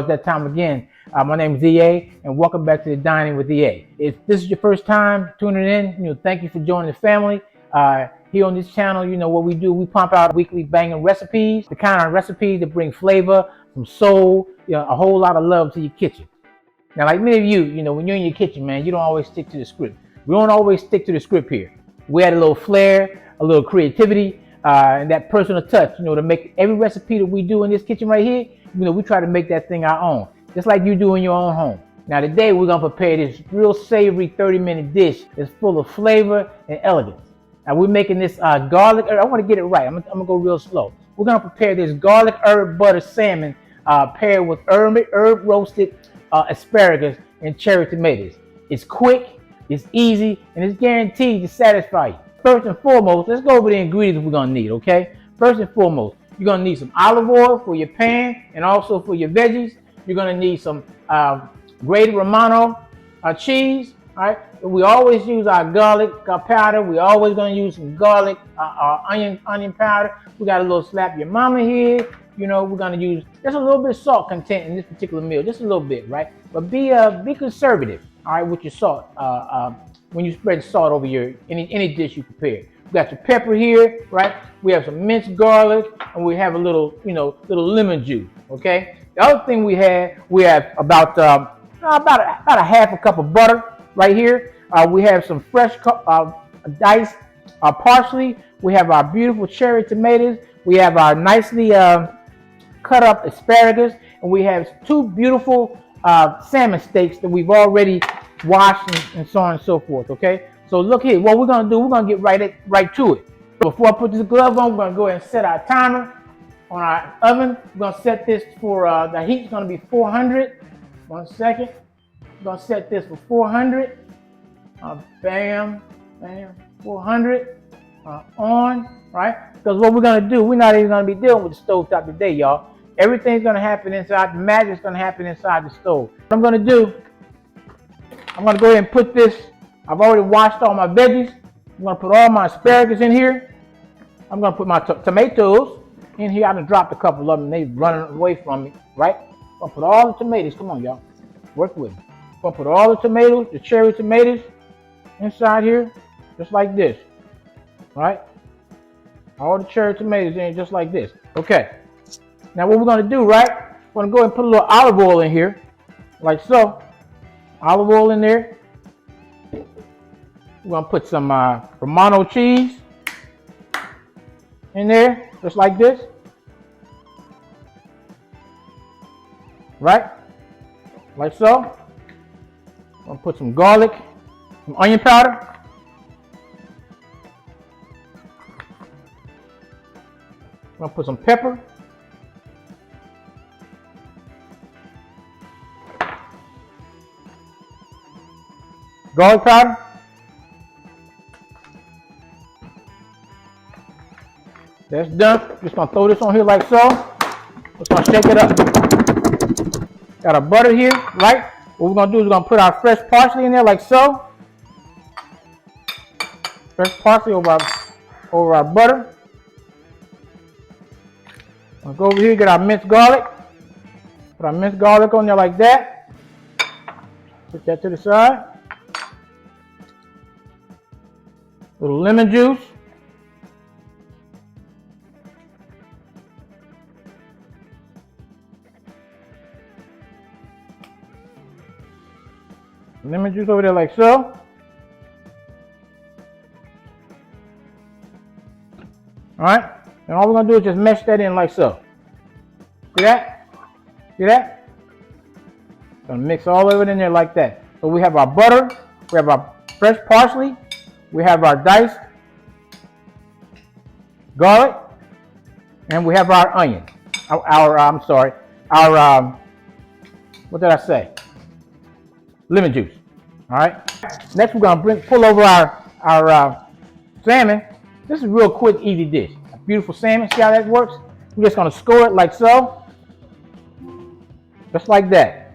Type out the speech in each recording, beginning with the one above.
At that time again, my name is EA, and welcome back to the Dining with EA. If this is your first time tuning in, thank you for joining the family. Here on this channel, what we do, we pump out weekly banging recipes, the kind of recipes that bring flavor, some soul, a whole lot of love to your kitchen. Now, like many of you, when you're in your kitchen, man, you don't always stick to the script. We don't always stick to the script here. We add a little flair, a little creativity, and that personal touch, to make every recipe that we do in this kitchen right here, we try to make that thing our own, just like you do in your own home. Now today we're gonna prepare this real savory 30-minute dish that's full of flavor and elegance. Now we're making this garlic herb. I want to get it right. I'm gonna go real slow. We're gonna prepare this garlic herb butter salmon paired with herb roasted asparagus and cherry tomatoes. It's quick, it's easy, and it's guaranteed to satisfy you. First and foremost, let's go over the ingredients we're gonna need, okay? First and foremost, you're gonna need some olive oil for your pan and also for your veggies. You're gonna need some grated Romano cheese, all right? We always use our garlic powder. We're always gonna use some garlic, onion powder. We got a little slap your mama here. We're gonna use just a little bit of salt content in this particular meal, just a little bit, right? But be conservative, all right, with your salt. When you spread salt over your any dish you prepare. We got your pepper here, right? We have some minced garlic, and we have a little, little lemon juice. Okay. The other thing we have about a half a cup of butter right here. We have some fresh diced parsley. We have our beautiful cherry tomatoes. We have our nicely cut up asparagus, and we have two beautiful salmon steaks that we've already washed and so on and so forth. Okay. So look here, what we're gonna do, we're gonna get right to it. Before I put this glove on, we're gonna go ahead and set our timer on our oven. We're gonna set this for, the heat's gonna be 400. 1 second. We're gonna set this for 400. Bam, bam, 400. On, right? Because what we're gonna do, we're not even gonna be dealing with the stove top today, y'all. Everything's gonna happen inside, the magic's gonna happen inside the stove. What I'm gonna do, I'm gonna go ahead and put this, I've already washed all my veggies. I'm gonna put all my asparagus in here. I'm gonna put my tomatoes in here. I done dropped a couple of them. They running away from me, right? I'm gonna put all the tomatoes. Come on, y'all. Work with me. I'm gonna put all the tomatoes, the cherry tomatoes, inside here, just like this, right? All the cherry tomatoes in just like this. Okay. Now what we're gonna do, right? We're gonna go ahead and put a little olive oil in here, like so. Olive oil in there. We're gonna put some Romano cheese in there, just like this, right? Like so. I'm gonna put some garlic, some onion powder. I'm gonna put some pepper. Garlic powder. That's done. Just gonna throw this on here like so. Just gonna shake it up. Got our butter here, right? What we're gonna do is we're gonna put our fresh parsley in there like so. Fresh parsley over our butter. We'll go over here, get our minced garlic. Put our minced garlic on there like that. Put that to the side. Little lemon juice. Lemon juice over there like so. Alright? And all we're going to do is just mesh that in like so. See that? See that? Gonna mix all of it in there like that. So we have our butter, we have our fresh parsley, we have our diced garlic, and we have our onion. What did I say? Lemon juice. All right. Next, we're gonna pull over our salmon. This is a real quick, easy dish. A beautiful salmon. See how that works? We're just gonna score it like so, just like that,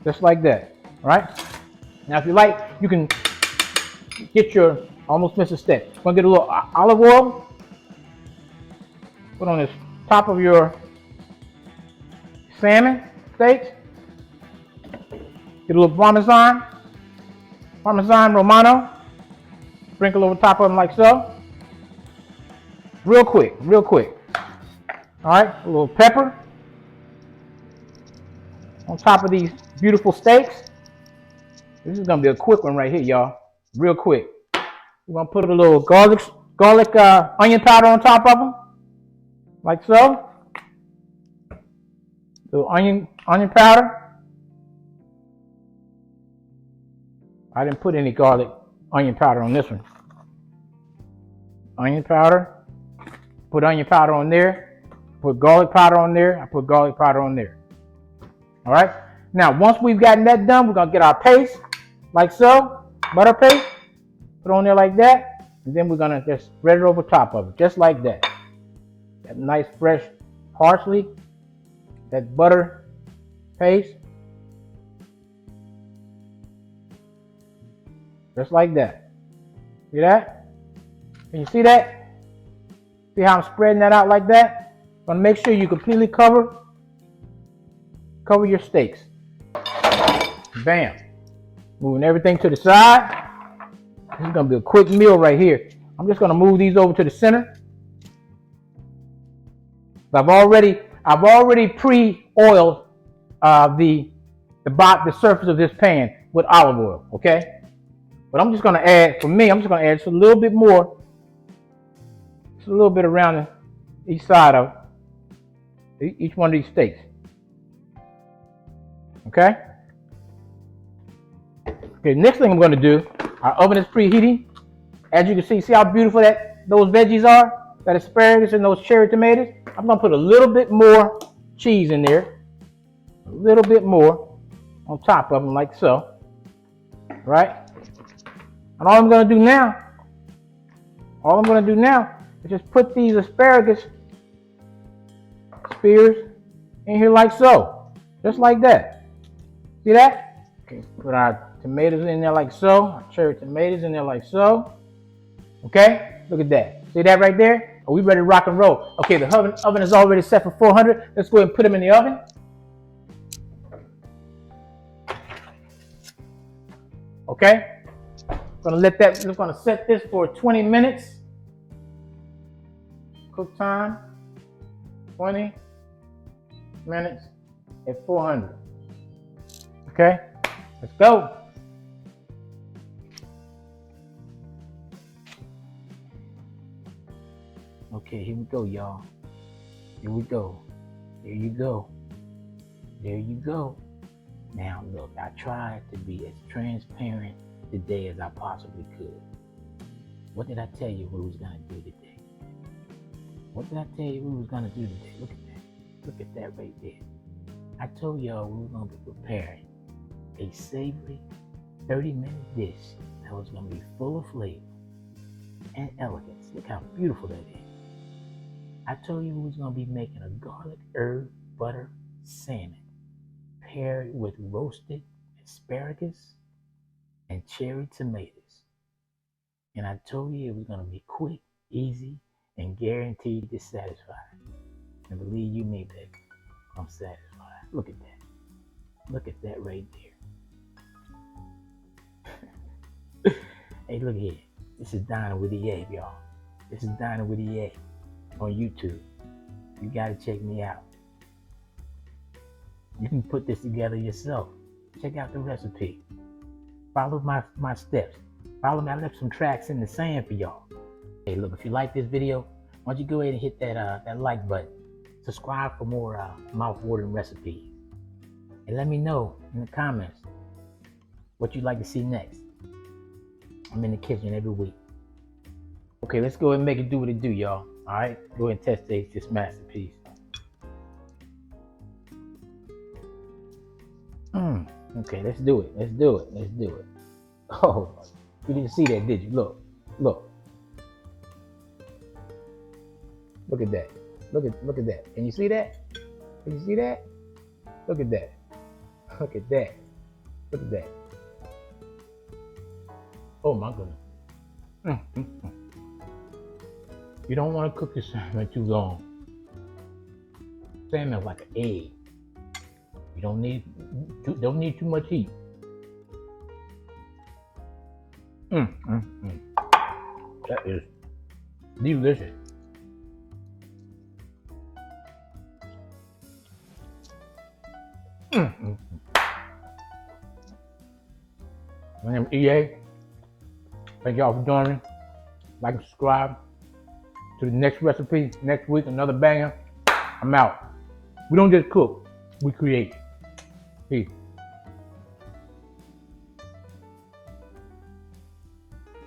just like that. All right. Now, if you like, you can get almost missed a step. We're gonna get a little olive oil. Put on this top of your salmon steaks. Get a little Parmesan Romano. Sprinkle over top of them like so. Real quick, real quick. All right, a little pepper on top of these beautiful steaks. This is gonna be a quick one right here, y'all. Real quick. We're gonna put a little garlic onion powder on top of them, like so. Little onion powder. I didn't put any garlic onion powder on this one. Onion powder. Put onion powder on there. Put garlic powder on there. I put garlic powder on there. All right. Now, once we've gotten that done, we're gonna get our paste, like so, butter paste. Put it on there like that, and then we're gonna just spread it over top of it, just like that. That nice fresh parsley, that butter paste, just like that. See that? Can you see that? See how I'm spreading that out like that? Gonna make sure you completely cover your steaks. Bam. Moving everything to the side. This is gonna be a quick meal right here. I'm just gonna move these over to the center. I've already pre-oiled the surface of this pan with olive oil. Okay. But I'm just gonna add, for me, I'm just gonna add just a little bit more. Just a little bit around each side of each one of these steaks. Okay? Okay, next thing I'm going to do, our oven is preheating. As you can see how beautiful those veggies are, that asparagus and those cherry tomatoes. I'm going to put a little bit more cheese in there. A little bit more on top of them like so. Right? And all I'm going to do now is just put these asparagus spears in here like so. Just like that. See that? Okay, put our tomatoes in there like so. Our cherry tomatoes in there like so. Okay? Look at that. See that right there? Are we ready to rock and roll? Okay, the oven is already set for 400. Let's go ahead and put them in the oven. Okay? We're gonna set this for 20 minutes. Cook time, 20 minutes at 400. Okay, let's go. Okay, here we go, y'all. Here we go. There you go. There you go. Now, look, I tried to be as transparent today as I possibly could. What did I tell you we was gonna do today? What did I tell you we was gonna do today? Look at that. Look at that right there. I told y'all we were gonna be preparing a savory 30-minute dish that was gonna be full of flavor and elegance. Look how beautiful that is. I told you we was gonna be making a garlic herb butter salmon paired with roasted asparagus and cherry tomatoes. And I told you it was gonna be quick, easy, and guaranteed to satisfy. And believe you me, baby, I'm satisfied. Look at that. Look at that right there. Hey, look here. This is Dining with EA, y'all. This is Dining with EA on YouTube. You gotta check me out. You can put this together yourself. Check out the recipe. Follow my steps. Follow me. I left some tracks in the sand for y'all. Hey, look, if you like this video, why don't you go ahead and hit that like button. Subscribe for more mouth-watering recipes. And let me know in the comments what you'd like to see next. I'm in the kitchen every week. Okay, let's go ahead and make it do what it do, y'all. All right? Go ahead and test this masterpiece. Okay, let's do it. Let's do it. Let's do it. Oh, you didn't see that, did you? Look. Look. Look at that. Look at that. Can you see that? Can you see that? Look at that. Look at that. Look at that. Oh my goodness. You don't want to cook your salmon too long. salmon is like an egg. You don't need too much heat. That is delicious. My name is EA. Thank y'all for joining me. Like and subscribe to the next recipe. Next week, another banger. I'm out. We don't just cook, we create. Peace.